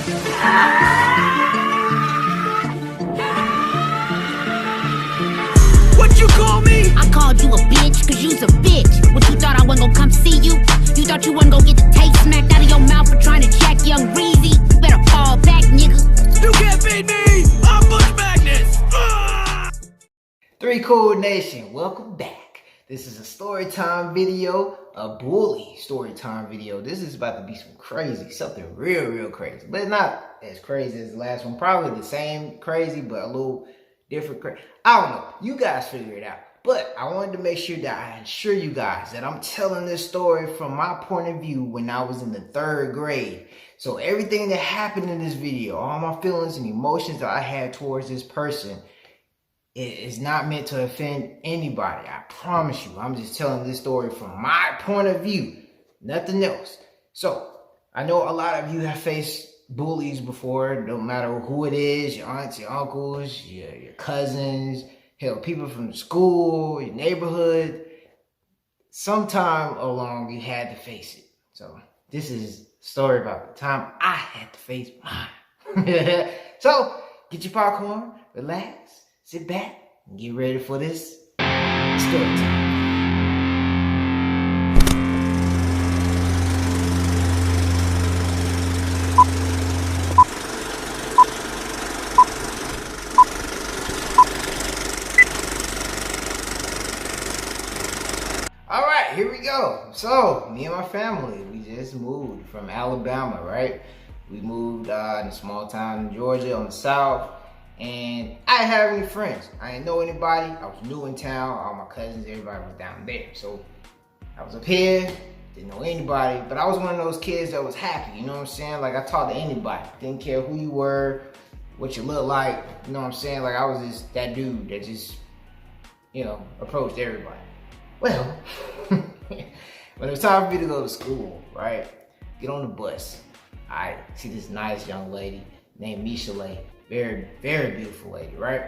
What you call me? I called you a bitch, cause you's a bitch. What you thought I wasn't gonna come see you? You thought you wasn't gonna get the taste smacked out of your mouth for trying to jack young Breezy? You better fall back, nigga. You can't beat me! I'm Butch Magnus! Three Cool Nation, welcome back. This is a story time video, a bully story time video. This is about to be some crazy, something real crazy. But not as crazy as the last one. Probably the same crazy, but a little different crazy. I don't know. You guys figure it out. But I wanted to make sure that I assure you guys that I'm telling this story from my point of view when I was in the 3rd grade. So everything that happened in this video, all my feelings and emotions that I had towards this person, it is not meant to offend anybody. I promise you. I'm just telling this story from my point of view. Nothing else. So, I know a lot of you have faced bullies before. No matter who it is, your aunts, your uncles, your cousins, hell, people from the school, your neighborhood. Sometime along, you had to face it. So, this is a story about the time I had to face mine. So, get your popcorn, relax. Sit back and get ready for this story time. All right, here we go. So, me and my family, we just moved from Alabama, right? We moved in a small town in Georgia on the south. And I didn't have any friends. I didn't know anybody. I was new in town. All my cousins, everybody was down there. So I was up here, didn't know anybody. But I was one of those kids that was happy, you know what I'm saying? Like I talked to anybody. Didn't care who you were, what you looked like, you know what I'm saying? Like I was just that dude that just, approached everybody. Well, when it was time for me to go to school, right? Get on the bus. I see this nice young lady named Michelet. Very beautiful lady, right?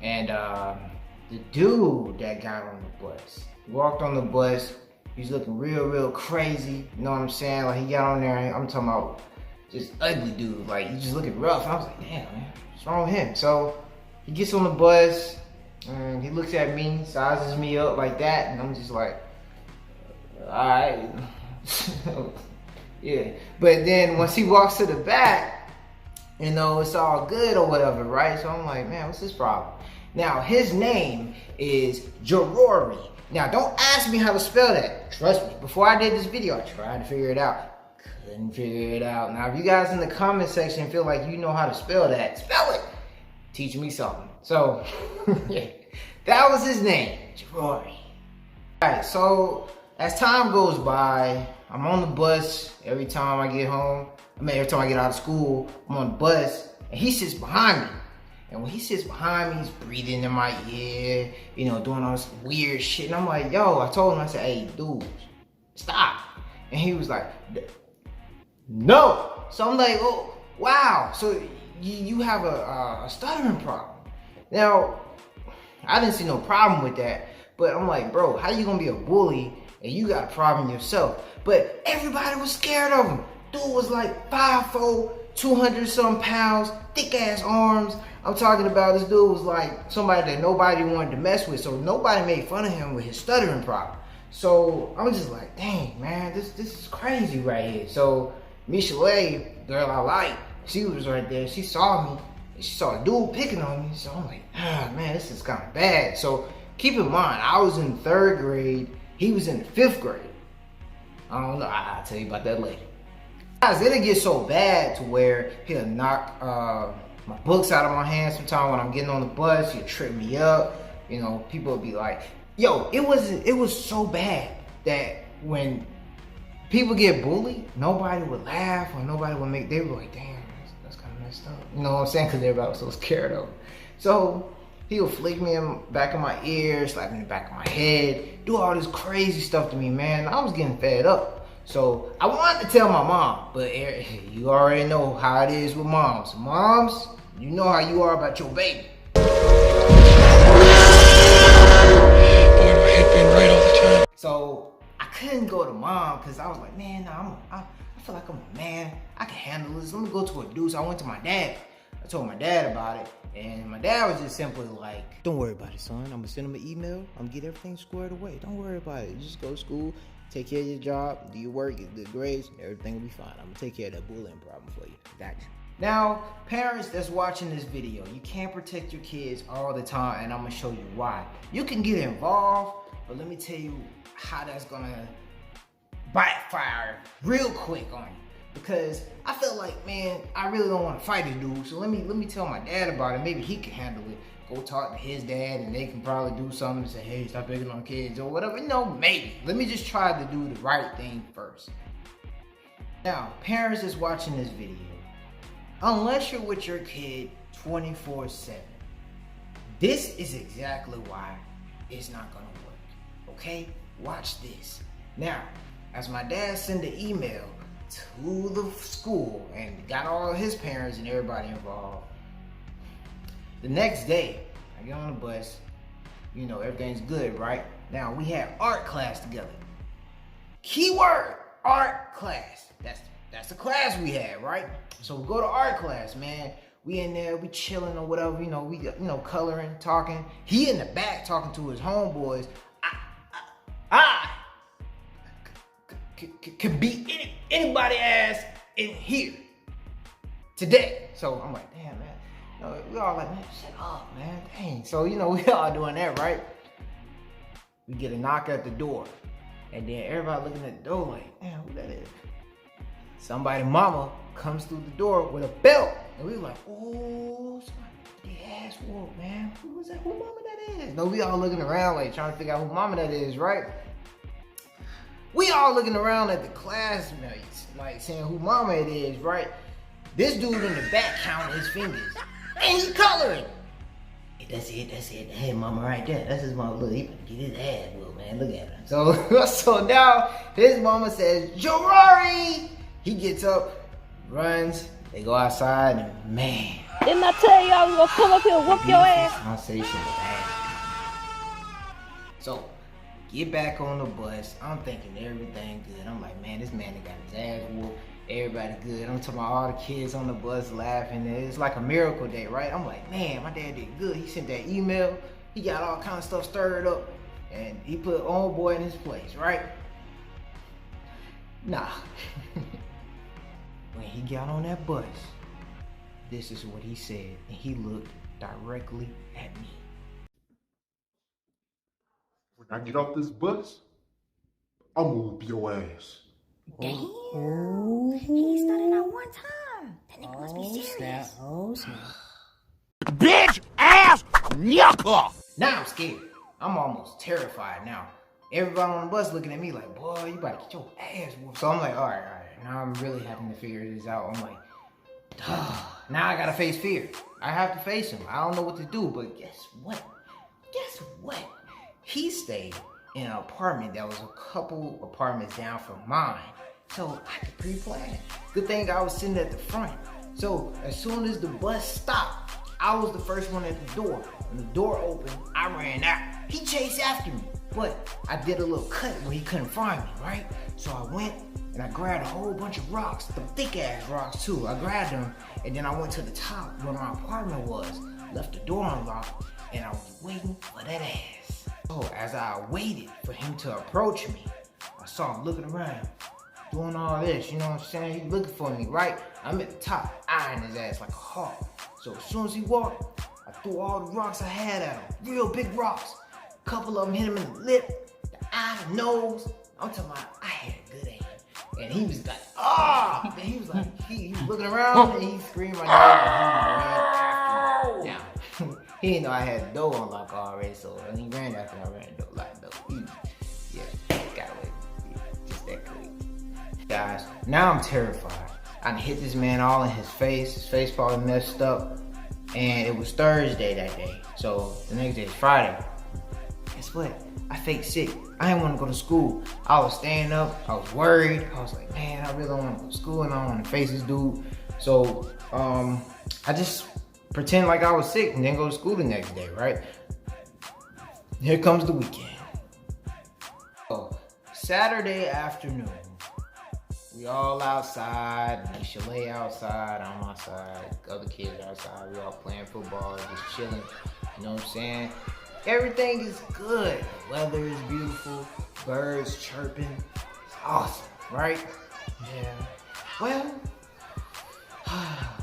And the dude that got on the bus, he walked on the bus, he's looking real crazy, you know what I'm saying? Like he got on there, I'm talking about just ugly dude, like he just looking rough. And I was like, damn man, what's wrong with him? So he gets on the bus and he looks at me, sizes me up like that, and I'm just like, all right. Yeah, but then once he walks to the back, it's all good or whatever, right? So I'm like, man, what's his problem? Now, his name is Jarori. Now, don't ask me how to spell that. Trust me, before I did this video, I tried to figure it out. Couldn't figure it out. Now, if you guys in the comment section feel like you know how to spell that, spell it. Teach me something. So, yeah, that was his name, Jarori. All right, so as time goes by, I'm on the bus every time I get home. Every time I get out of school, I'm on the bus, and he sits behind me. And when he sits behind me, he's breathing in my ear, doing all this weird shit. And I'm like, yo, I told him, I said, hey, dude, stop. And he was like, no. So I'm like, oh, wow. So you have a stuttering problem. Now, I didn't see no problem with that. But I'm like, bro, how you gonna be a bully and you got a problem yourself? But everybody was scared of him. Dude was like 5'4", 200-something pounds, thick ass arms. I'm talking about this dude was like somebody that nobody wanted to mess with. So nobody made fun of him with his stuttering problem. So I'm just like, dang man, this is crazy right here. So Michelet, girl I like, she was right there. She saw me and she saw a dude picking on me. So I'm like, man, this is kind of bad. So keep in mind, I was in 3rd grade. He was in the 5th grade. I don't know. I'll tell you about that later. Guys, it'll get so bad to where he'll knock my books out of my hands sometimes when I'm getting on the bus. He'll trip me up. People will be like, yo, it was so bad that when people get bullied, nobody would laugh or nobody would they were like, damn, that's kind of messed up. You know what I'm saying? Because everybody was so scared of him. So he'll flick me in the back of my ear, slap me in the back of my head, do all this crazy stuff to me, man. I was getting fed up. So I wanted to tell my mom, but you already know how it is with moms. Moms, you know how you are about your baby. Boy, my head been right all the time. So I couldn't go to mom because I was like, man, I'm I feel like I'm a man. I can handle this. Let me go to a dude. So I went to my dad. I told my dad about it. And my dad was just simply like, don't worry about it, son. I'm going to send him an email. I'm going to get everything squared away. Don't worry about it. You just go to school, take care of your job, do your work, get good grades. Everything will be fine. I'm going to take care of that bullying problem for you. Gotcha. Now, parents that's watching this video, you can't protect your kids all the time, and I'm gonna show you why. You can get involved, but let me tell you how that's gonna backfire real quick on you. Because I feel like, man, I really don't want to fight this dude. So let me tell my dad about it. Maybe he can handle it. Go talk to his dad, and they can probably do something and say, hey, stop picking on kids or whatever. No, maybe. Let me just try to do the right thing first. Now, parents that's watching this video, unless you're with your kid 24/7, this is exactly why it's not gonna work. Okay? Watch this. Now, as my dad sent the email to the school and got all of his parents and everybody involved, the next day, I get on the bus, you know, everything's good, right? Now, we had art class together. Keyword, art class. That's the class we had, right? So we go to art class, man. We in there, we chilling or whatever, you know, we got, coloring, talking. He in the back talking to his homeboys. I could beat anybody ass in here today. So I'm like, damn, man. We all like, man, shut up, man. Dang. So, we all doing that, right? We get a knock at the door. And then everybody looking at the door like, damn, who that is? Somebody mama comes through the door with a belt. And we like, oh, somebody ass whoop, man. Who was that? Who mama that is? No, we all looking around like trying to figure out who mama that is, right? We all looking around at the classmates, like saying who mama it is, right? This dude in the back counting his fingers. And he's coloring. Hey, that's it. Hey, mama right there. That's his mama. Look, he better get his ass whooped, man. Look at her. So now his mama says, Jorari! He gets up, runs, they go outside, and man. Didn't I tell you I was gonna come up here and whoop your ass? Conversation was bad. So, get back on the bus. I'm thinking everything good. I'm like, man, this man got his ass whooped. Everybody good. I'm talking about all the kids on the bus laughing. It's like a miracle day, right? I'm like, man, my dad did good. He sent that email. He got all kind of stuff stirred up. And he put old boy in his place, right? Nah. When he got on that bus, this is what he said, and he looked directly at me. When I get off this bus, I'm gonna whoop your ass. Damn. He started out one time. That nigga must be serious. Snap. Bitch ass yucca! Now I'm scared. I'm almost terrified now. Everybody on the bus looking at me like, boy, you about to get your ass whooped. So I'm like, all right. Now I'm really having to figure this out. I'm like, now I gotta face fear. I have to face him. I don't know what to do, but guess what? He stayed in an apartment that was a couple apartments down from mine. So I could pre-plan. Good thing I was sitting at the front. So as soon as the bus stopped, I was the first one at the door. When the door opened, I ran out. He chased after me, but I did a little cut where he couldn't find me, right? So I went and I grabbed a whole bunch of rocks, the thick ass rocks too. I grabbed them and then I went to the top where my apartment was, left the door unlocked, and I was waiting for that ass. So as I waited for him to approach me, I saw him looking around, doing all this, you know what I'm saying? He's looking for me, right? I'm at the top, eyeing his ass like a hawk. So as soon as he walked, I threw all the rocks I had at him, real big rocks. A couple of them hit him in the lip, the eye, nose. I'm talking about, I had good aim. And he was like, ah! And he was like, he was looking around and he screamed my name and he ran after me. Now, he didn't know I had the door unlocked already, so when he ran after me, I ran the door like no. Yeah, got away. Just that quick. Guys, now I'm terrified. I hit this man all in his face probably messed up. And it was Thursday that day. So the next day is Friday. Guess what? I faked sick. I didn't want to go to school. I was staying up. I was worried. I was like, man, I really don't want to go to school and I don't want to face this dude. So I just pretend like I was sick and then go to school the next day, right? Here comes the weekend. So Saturday afternoon, We all outside. Chalet outside. I'm outside. Other kids outside. We all playing football, just chilling. You know what I'm saying? Everything is good. The weather is beautiful. Birds chirping. It's awesome, right? Yeah. Well,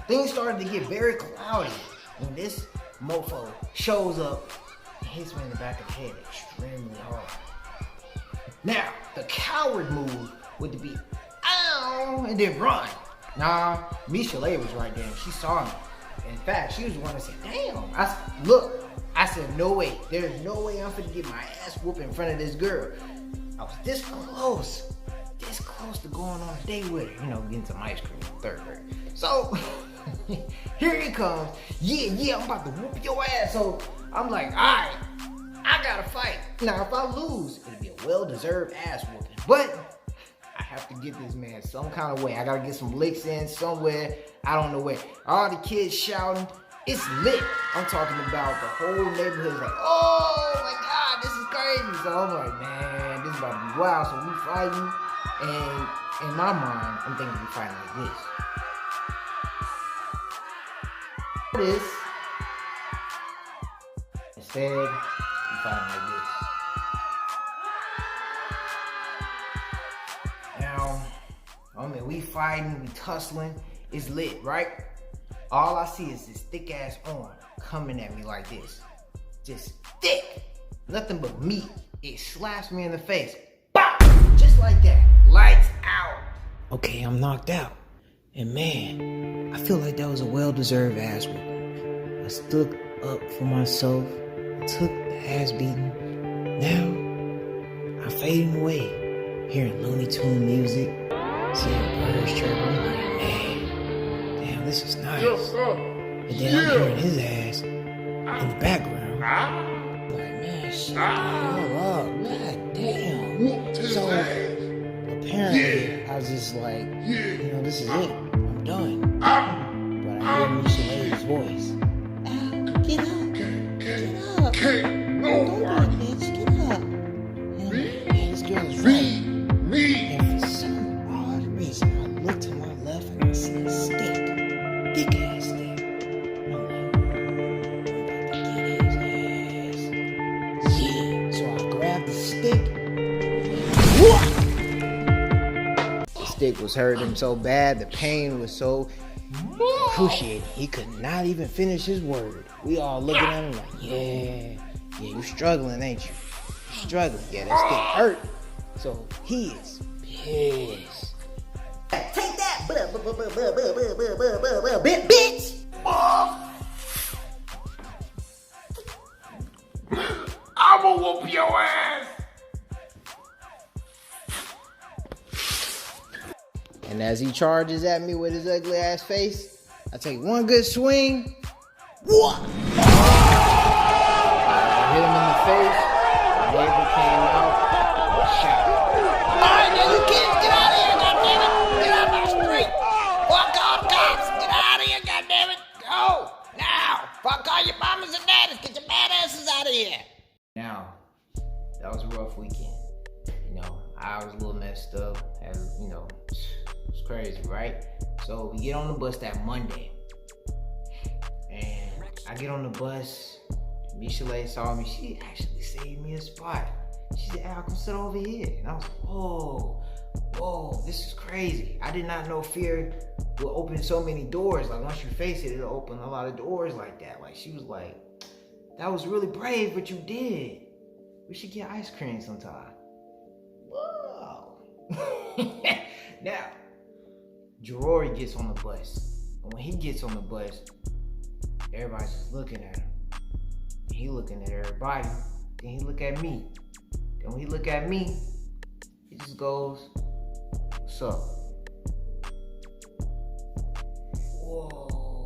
things started to get very cloudy when this mofo shows up and hits me in the back of the head extremely hard. Now, the coward move would be, ow, and then run. Nah, Michelet was right there and she saw me. In fact, she was the one that said, damn. I said, no way. There's no way I'm finna get my ass whooped in front of this girl. I was this close to going on a date with her. You know, getting some ice cream in 3rd grade. So, here he comes. Yeah, I'm about to whoop your ass. So, I'm like, all right, I gotta fight. Now, if I lose, it'll be a well-deserved ass whooping. But I have to get this man some kind of way. I gotta get some licks in somewhere. I don't know where. All the kids shouting. It's lit. I'm talking about the whole neighborhood is like, oh my God, this is crazy. So I'm like, man, this is about to be wild. So we fighting, and in my mind, I'm thinking we fighting like this. This. Instead, we fighting like this. Now, I mean, we fighting, we tussling. It's lit, right? All I see is this thick ass arm coming at me like this. Just thick. Nothing but meat. It slaps me in the face. Bop! Just like that. Lights out. Okay, I'm knocked out. And man, I feel like that was a well-deserved ass whooping. I stood up for myself. I took the ass beating. Now, I'm fading away. Hearing Looney Tune music. Seeing birds chirping. I'm like, man. This is nice. And then I'm hearing his ass in the background. I'm like, man, shut the hell up. God damn. So apparently I was just like, you know, this is it. I'm done. But I hear Michelet's voice. Get up. Get up. Don't do it, bitch. Get up. And this girl is right. And for some odd reason, I looked to my left and I see a stick. Thick ass stick. I'm like, I'm about to get his ass. Yeah. So I grabbed the stick. The stick was hurting him so bad, the pain was so excruciating. He could not even finish his word. We all looking at him like, yeah, you struggling, ain't you? You struggling. Yeah, that stick hurt. So he is pissed. Take that, bitch! I'ma whoop your ass! And as he charges at me with his ugly ass face, I take one good swing. What? I hit him in the face. The neighbor came out and shot. Alright, now you kids, get out of here, goddammit! Get out of my street! Fuck all the cops! Get out of here, goddammit! Go! Now! Fuck all your mamas and daddies! Get your bad asses out of here! Now, that was a rough weekend. You know, I was a little messed up. You know, it's crazy, right? So we get on the bus that Monday. And I get on the bus. Michelet saw me. She actually saved me a spot. She said, hey, I'll come sit over here. And I was like, whoa, this is crazy. I did not know fear would open so many doors. Like once you face it, it'll open a lot of doors like that. Like she was like, that was really brave what you did. We should get ice cream sometime. Whoa. Now, Jerori gets on the bus. And when he gets on the bus, everybody's just looking at him. And he looking at everybody. Then he look at me. Then when he look at me, he just goes, what's up? Whoa.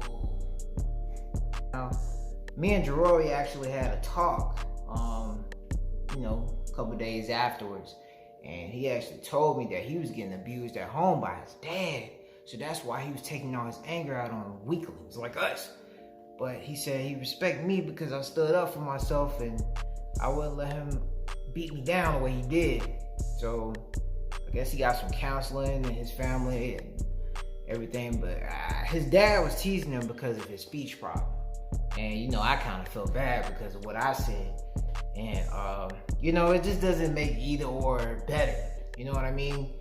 Now, me and Jerori actually had a talk, you know, a couple days afterwards. And he actually told me that he was getting abused at home by his dad. So that's why he was taking all his anger out on weaklings like us. But he said he respect me because I stood up for myself and I wouldn't let him beat me down the way he did. So I guess he got some counseling in his family and everything, but his dad was teasing him because of his speech problem. And, you know, I kind of felt bad because of what I said. And, you know, it just doesn't make either or better. You know what I mean?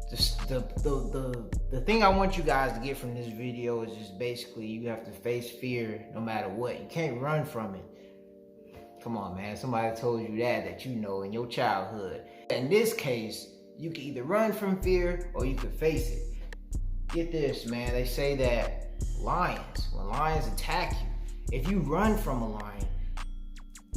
Just the thing I want you guys to get from this video is just basically you have to face fear no matter what. You can't run from it. Come on, man. Somebody told you that you know in your childhood. In this case, you can either run from fear or you can face it. Get this, man. They say that when lions attack you, if you run from a lion,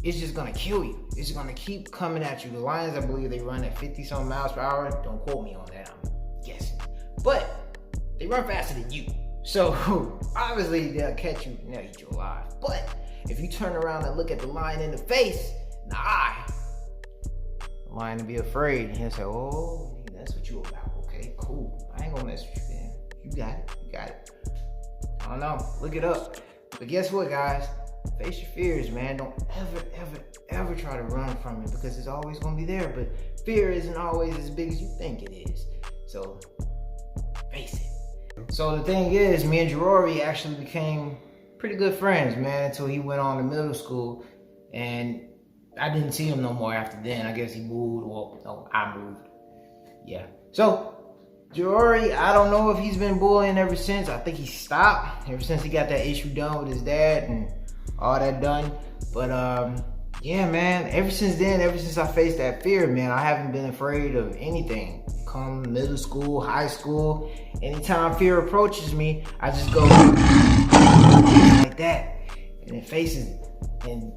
it's just gonna kill you. It's gonna keep coming at you. The lions, I believe they run at 50-something miles per hour. Don't quote me on that, I'm guessing. But they run faster than you. So obviously they'll catch you and they'll eat you alive. But if you turn around and look at the lion in the face, in the eye, the lion will be afraid. And he'll say, oh, that's what you about. Okay, cool. I ain't gonna mess with you then. You got it. I don't know, look it up. But guess what, guys? Face your fears, man. Don't ever try to run from it because it's always gonna be there. But fear isn't always as big as you think it is. So face it. So the thing is, me and Jerori actually became pretty good friends, man, until he went on to middle school. And I didn't see him no more after then. I guess he moved. Well, no, I moved. Yeah. So Jerori, I don't know if he's been bullying ever since. I think he stopped ever since he got that issue done with his dad and all that done. But yeah, man, ever since then, ever since I faced that fear, man, I haven't been afraid of anything. Come middle school, high school, anytime fear approaches me, I just go like that and it faces it. And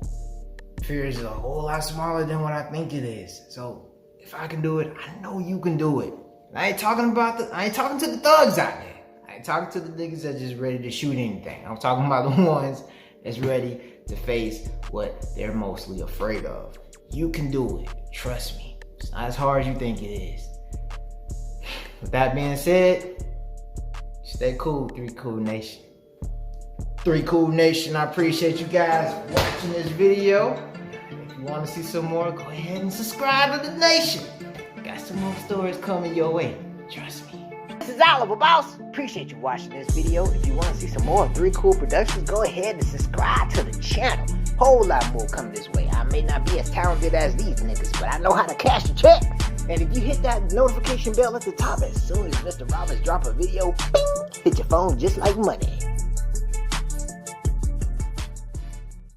fear is a whole lot smaller than what I think it is. So if I can do it, I know you can do it. I ain't talking to the thugs out there. I ain't talking to the niggas that just ready to shoot anything. I'm talking about the ones that's ready to face what they're mostly afraid of. You can do it. Trust me. It's not as hard as you think it is. With that being said, stay cool, 3 Cool Nation. 3 Cool Nation, I appreciate you guys watching this video. If you want to see some more, go ahead and subscribe to the nation. Got some more stories coming your way. Trust me. This is Oliver, boss. Appreciate you watching this video. If you want to see some more 3 Cool Productions, go ahead and subscribe to the channel. Whole lot more coming this way. I may not be as talented as these niggas, but I know how to cash the check. And if you hit that notification bell at the top as soon as Mr. Roberts drop a video, bing, hit your phone just like money.